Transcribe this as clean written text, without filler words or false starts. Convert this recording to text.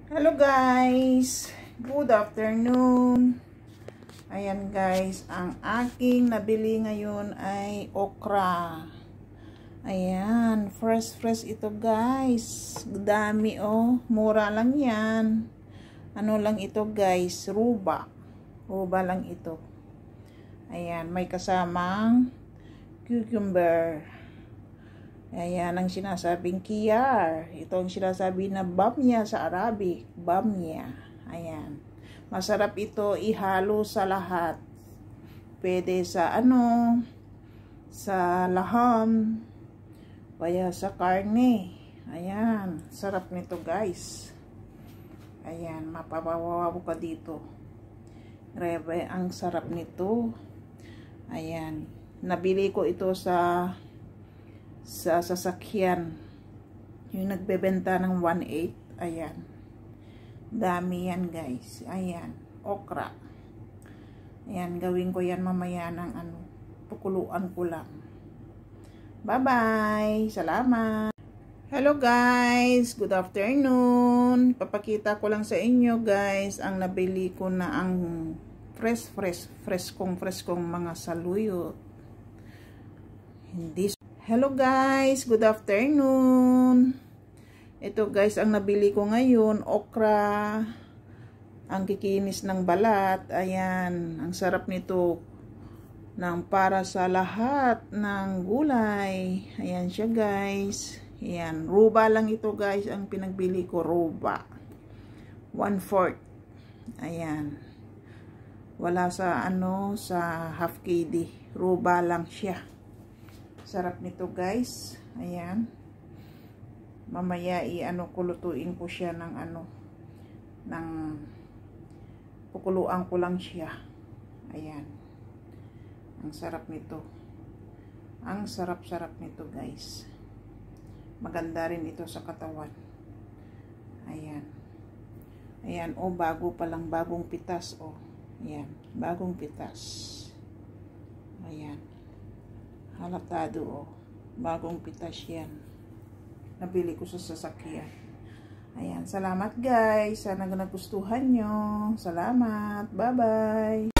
Hello guys, good afternoon. Ayan guys, ang aking nabili ngayon ay okra. Ayan, fresh ito guys. Dami oh, mura lang yan. Ano lang ito guys, ruba lang ito. Ayan, may kasamang cucumber. Ayan ang sinasabing kiyar. Ito ang sinasabi na bamya sa Arabic. Bamya. Ayan. Masarap ito ihalo sa lahat. Pwede sa sa laham. Kaya sa karne. Ayan. Sarap nito guys. Ayan. Mapapawawa ka dito. Grabe, ang sarap nito. Ayan. Nabili ko ito sa sasakyan, yung nagbebenta ng 1.8. Ayan, dami yan guys. Ayan, okra. Ayan, gawin ko yan mamaya ng tukuluan ko lang. Bye bye, salamat. Hello guys, good afternoon. Papakita ko lang sa inyo guys ang nabili ko na ang freskong mga saluyot. Hello guys, good afternoon. Ito guys ang nabili ko ngayon, okra. Ang kikinis ng balat. Ayan, ang sarap nito. Para sa lahat ng gulay. Ayan siya guys. Ayan, ruba lang ito guys ang pinagbili ko, ruba. 1/4. Ayan. Wala sa sa half KD. Ruba lang siya. Sarap nito guys. Ayan. Mamaya kulutuin ko siya ng pukuluan ko lang siya. Ayan. Ang sarap nito. Ang sarap-sarap nito guys. Maganda rin ito sa katawan. Ayan. Ayan, oh, bago pa lang, bagong pitas, oh. Ayan, bagong pitas. Ayan. Halatado oh. Bagong pitas yan. Nabili ko sa sasakyan. Ayan. Salamat guys. Sana nagustuhan nyo. Salamat. Bye bye.